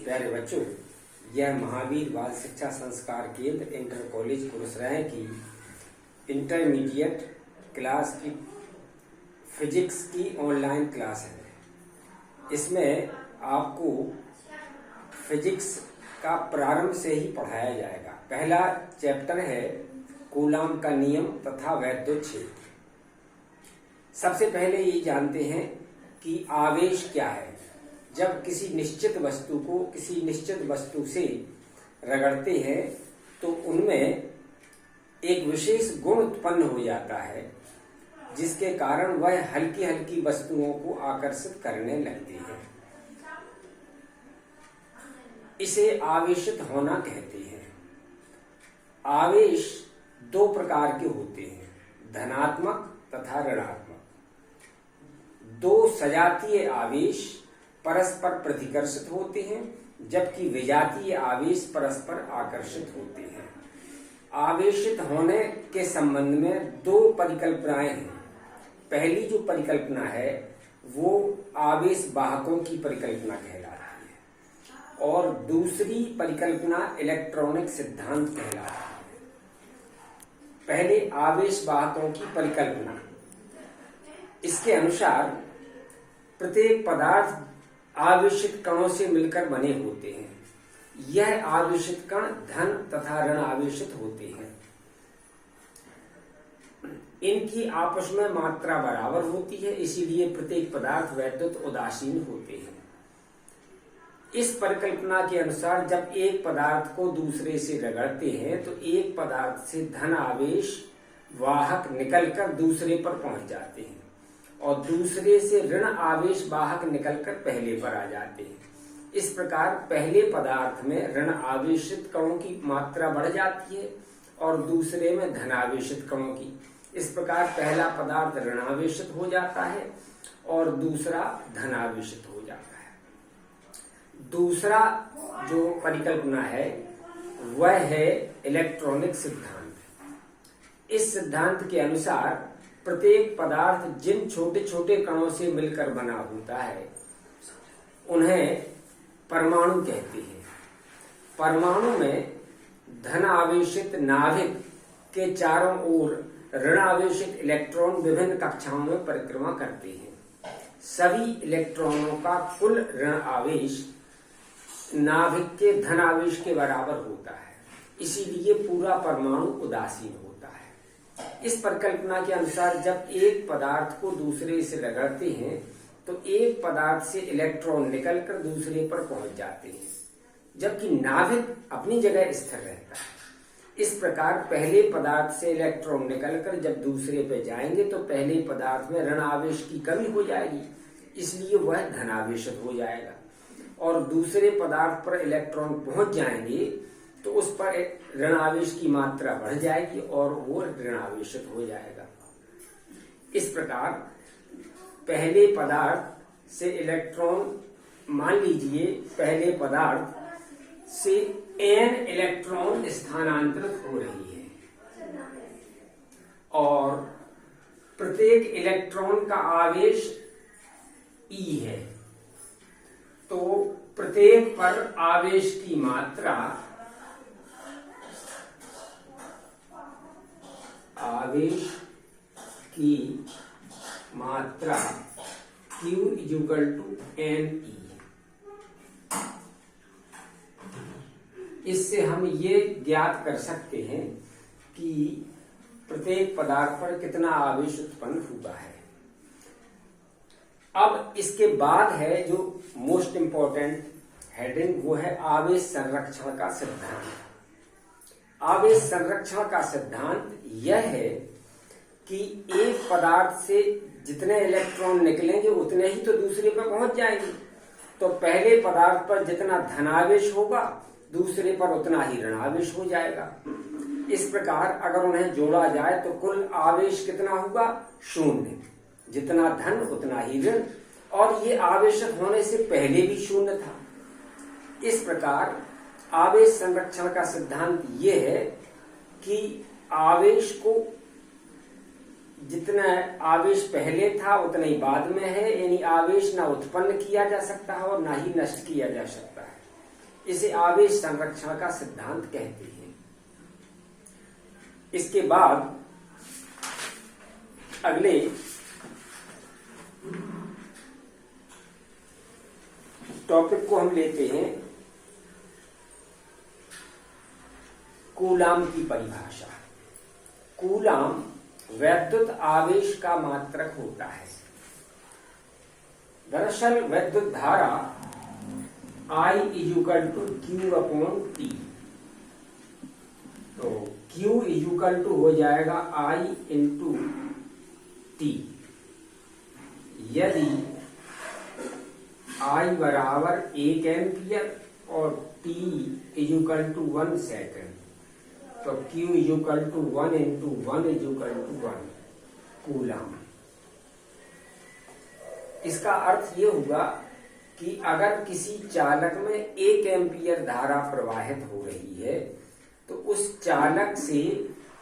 प्यारे बच्चों, यह महावीर बाल शिक्षा संस्कार केंद्र इंटर कॉलेज गुरुसराय की इंटरमीडिएट क्लास की फिजिक्स की ऑनलाइन क्लास है। इसमें आपको फिजिक्स का प्रारंभ से ही पढ़ाया जाएगा। पहला चैप्टर है कूलॉम का नियम तथा वैद्युत क्षेत्र। सबसे पहले ये जानते हैं कि आवेश क्या है। जब किसी निश्चित वस्तु को किसी निश्चित वस्तु से रगड़ते हैं तो उनमें एक विशेष गुण उत्पन्न हो जाता है, जिसके कारण वह हल्की हल्की वस्तुओं को आकर्षित करने लगती है। इसे आवेशित होना कहते हैं। आवेश दो प्रकार के होते हैं, धनात्मक तथा ऋणात्मक। दो सजातीय आवेश परस्पर प्रतिकर्षित होते हैं, जबकि विजातीय आवेश परस्पर आकर्षित होते हैं। आवेशित होने के संबंध में दो परिकल्पनाएं हैं। पहली जो परिकल्पना है वो आवेश वाहकों की परिकल्पना कहलाती है और दूसरी परिकल्पना इलेक्ट्रॉनिक सिद्धांत कहलाती है। पहले आवेश वाहकों की परिकल्पना। इसके अनुसार प्रत्येक पदार्थ आवेशित कणों से मिलकर बने होते हैं। यह आवेशित कण धन तथा ऋण आवेशित होते हैं। इनकी आपस में मात्रा बराबर होती है, इसीलिए प्रत्येक पदार्थ वैद्युत उदासीन होते हैं। इस परिकल्पना के अनुसार जब एक पदार्थ को दूसरे से रगड़ते हैं तो एक पदार्थ से धन आवेश वाहक निकलकर दूसरे पर पहुंच जाते हैं और दूसरे से ऋण आवेश वाहक निकलकर पहले पर आ जाते हैं। इस प्रकार पहले पदार्थ में ऋण आवेशित कणों की मात्रा बढ़ जाती है और दूसरे में धन आवेशित कणों की। इस प्रकार पहला पदार्थ ऋण आवेशित हो जाता है और दूसरा धन आवेशित हो जाता है। दूसरा जो परिकल्पना है वह है इलेक्ट्रॉनिक सिद्धांत। इस सिद्धांत के अनुसार प्रत्येक पदार्थ जिन छोटे छोटे कणों से मिलकर बना होता है उन्हें परमाणु कहते हैं। परमाणु में धन आवेशित नाभिक के चारों ओर ऋण आवेशित इलेक्ट्रॉन विभिन्न कक्षाओं में परिक्रमा करते हैं। सभी इलेक्ट्रॉनों का कुल ऋण आवेश नाभिक के धन आवेश के बराबर होता है, इसीलिए पूरा परमाणु उदासीन होता है। इस परिकल्पना के अनुसार जब एक पदार्थ को दूसरे से रगड़ते हैं तो एक पदार्थ से इलेक्ट्रॉन निकलकर दूसरे पर पहुंच जाते हैं, जबकि नाभिक अपनी जगह स्थिर रहता है। इस प्रकार पहले पदार्थ से इलेक्ट्रॉन निकलकर जब दूसरे पर जाएंगे तो पहले पदार्थ में ऋण आवेश की कमी हो जाएगी, इसलिए वह धनावेशित हो जाएगा और दूसरे पदार्थ पर इलेक्ट्रॉन पहुंच जाएंगे तो उस पर ऋण आवेश की मात्रा बढ़ जाएगी और वो ऋण आवेशित हो जाएगा। इस प्रकार पहले पदार्थ से इलेक्ट्रॉन, मान लीजिए पहले पदार्थ से n इलेक्ट्रॉन स्थानांतरित हो रही है और प्रत्येक इलेक्ट्रॉन का आवेश E है, तो प्रत्येक पर आवेश की मात्रा Q = NE। इससे हम ये ज्ञात कर सकते हैं कि प्रत्येक पदार्थ पर कितना आवेश उत्पन्न हुआ है। अब इसके बाद है जो मोस्ट इंपॉर्टेंट हेडिंग, वो है आवेश संरक्षण का सिद्धांत। आवेश संरक्षण का सिद्धांत यह है कि एक पदार्थ से जितने इलेक्ट्रॉन निकलेंगे उतने ही तो दूसरे पर पहुंच जाएंगे। तो पहले पदार्थ पर जितना धनावेश होगा दूसरे पर उतना ही ऋणावेश हो जाएगा। इस प्रकार अगर उन्हें जोड़ा जाए तो कुल आवेश कितना होगा? 0। जितना धन उतना ही ऋण, और ये आवेशित होने से पहले भी 0 था। इस प्रकार आवेश संरक्षण का सिद्धांत ये है कि आवेश को जितना आवेश पहले था उतना ही बाद में है, यानी आवेश ना उत्पन्न किया जा सकता है और ना ही नष्ट किया जा सकता है। इसे आवेश संरक्षण का सिद्धांत कहते हैं। इसके बाद अगले टॉपिक को हम लेते हैं कूलाम की परिभाषा। कूलाम वैद्युत आवेश का मात्रक होता है। दरअसल वैद्युत धारा I equal to Q upon T, तो Q इक्वल टू हो जाएगा I इंटू टी। यदि I बराबर 1 एम्पियर और T इक्वल टू 1 सेकेंड, तो Q equal to 1 into 1 equal to 1 coulomb. इसका अर्थ ये हुआ कि अगर किसी चालक में 1 एम्पियर धारा प्रवाहित हो रही है तो उस चालक से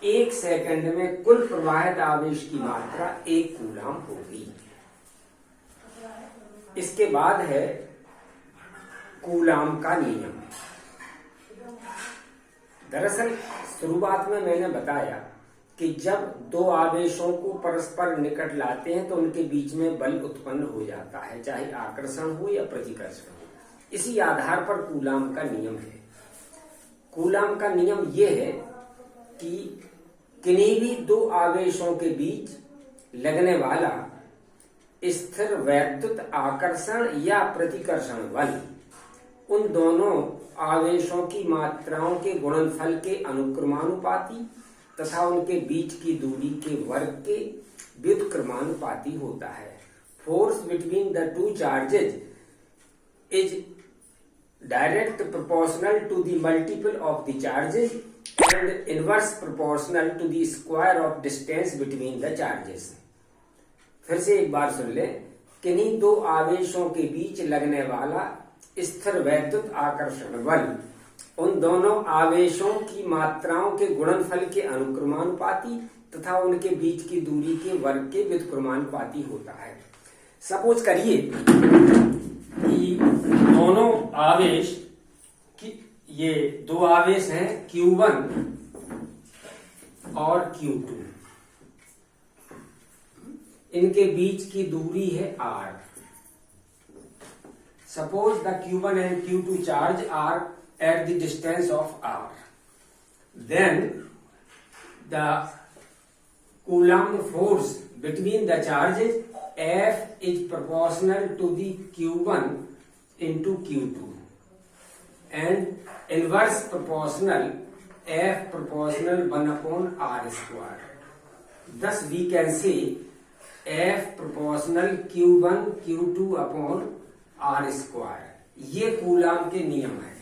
1 सेकंड में कुल प्रवाहित आवेश की मात्रा 1 कूलाम होगी। इसके बाद है कूलाम का नियम। दरअसल शुरुआत में मैंने बताया कि जब दो आवेशों को परस्पर निकट लाते हैं तो उनके बीच में बल उत्पन्न हो जाता है, चाहे आकर्षण हो या प्रतिकर्षण हो। इसी आधार पर कूलाम का नियम है। कूलाम का नियम यह है कि किन्हीं भी दो आवेशों के बीच लगने वाला स्थिर वैद्युत आकर्षण या प्रतिकर्षण बल उन दोनों आवेशों की मात्राओं के गुणनफल के अनुक्रमानुपाती तथा उनके बीच की दूरी के वर्ग के व्युत्क्रमानुपाती होता है। Force between the two charges is direct proportional to the multiple of the charges and inverse proportional to the square of distance between the charges. फिर से एक बार सुन ले। किन्हीं दो आवेशों के बीच लगने वाला स्थिर वैद्युत आकर्षण बल उन दोनों आवेशों की मात्राओं के गुणनफल के अनुक्रमानुपाती तथा उनके बीच की दूरी के वर्ग के व्युत्क्रमानुपाती होता है। सपोज करिए कि दोनों आवेश की ये दो आवेश हैं Q1 और Q2। इनके बीच की दूरी है R। Suppose the Q1 and Q2 charge are at the distance of R. Then the Coulomb force between the charges F is proportional to the Q1 into Q2 and inverse proportional F proportional 1 upon R square. Thus we can say F proportional Q1 Q2 upon R square। ये coulomb के नियम है।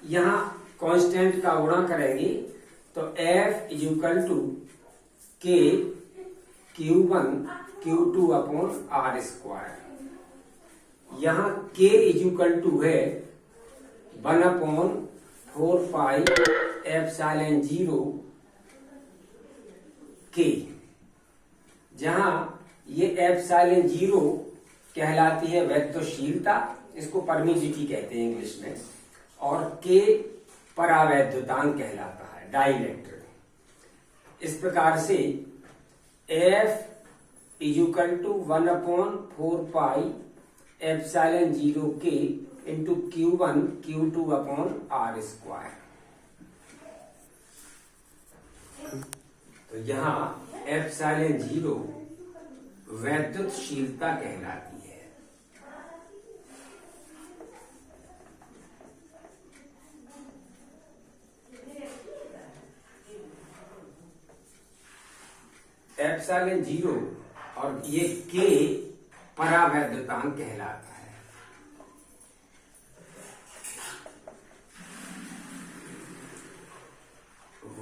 यहाँ constant का गुणा करेंगे तो F equal to K Q1 Q2 upon R square. यहाँ K इक्वल टू है 1 अपॉन 4 पाई एप्सिलॉन 0 K, जहाँ ये एप्सिलॉन 0 कहलाती है वैद्युतशीलता, इसको परमिजिटी कहते हैं इंग्लिश में, और K परावैद्युतांक कहलाता है, डाइलेक्ट्रिक। इस प्रकार से F equal to 1 upon 4 pi epsilon 0 K into Q1 Q2 upon R square. तो यहाँ एप्सिलॉन 0 वैद्युतशीलता कहलाती है। एप्सिलॉन 0 और ये K परावैद्युतांक कहलाता है।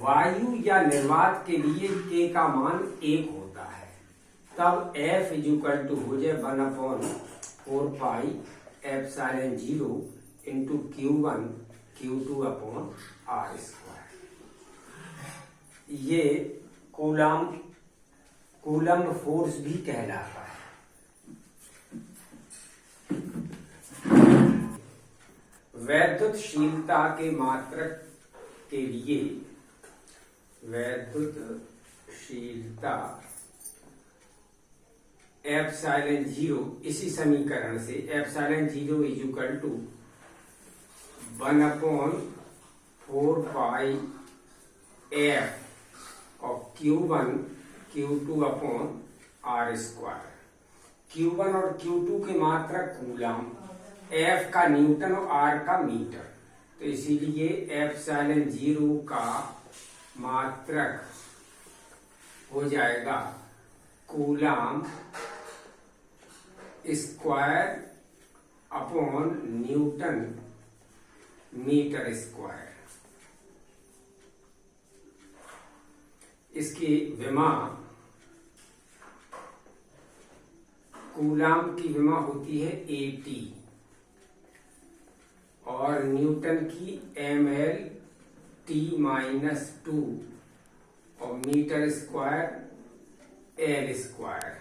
वायु या निर्वात के लिए K का मान 1 होता है, तब F इक्वल टू हो जाए 1 upon 4 pi epsilon 0 into Q1 Q2 upon R square. ये कूलम्ब फोर्स भी कहलाता है। वैद्युतशीलता के मात्रक के लिए वैद्युतशीलता एप्सिलॉन 0 इसी समीकरण से epsilon 0 is equal to 1/4 pi f और Q1 Q2 upon R square. Q1 और Q2 के मात्रक कूलम, F का न्यूटन और R का मीटर, तो इसीलिए एप्सिलॉन 0 का मात्रक हो जाएगा coulomb square upon newton metre square. इसकी विमा, कूलम की विमा होती है AT और न्यूटन की ml T-2 और मीटर स्क्वायर L स्क्वायर।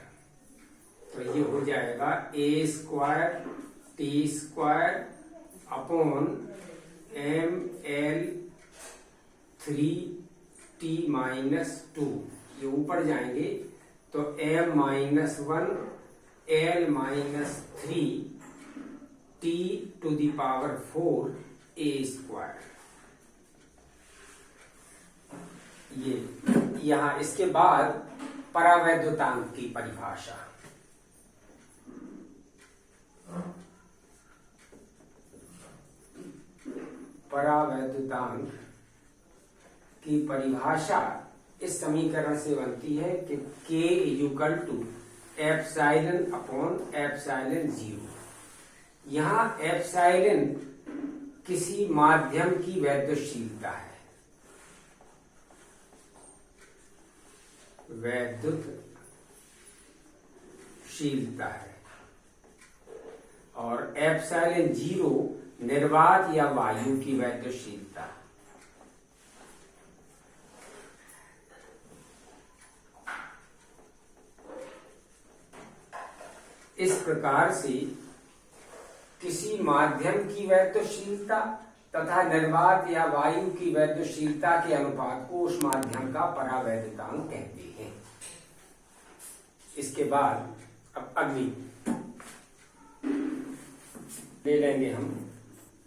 तो ये हो जाएगा A square T square upon ml 3T-2। ये ऊपर जाएंगे तो m-1 L-3 T⁴ A square. ये यहां इसके बाद परावैद्युतांक की परिभाषा। परावैद्युतांक की परिभाषा इस समीकरण से बनती है कि K equal to epsilon upon epsilon 0। यहाँ एप्सिलॉन किसी माध्यम की वैद्युतशीलता है, वैद्युतशीलता है, और एप्सिलॉन 0 निर्वात या वायु की वैद्युतशीलता। इस प्रकार से किसी माध्यम की वैद्युतशीलता तथा निर्वात या वायु की वैद्युतशीलता के अनुपात को उस माध्यम का परावैद्युतांक कहते हैं। इसके बाद अब अगली ले लेंगे हम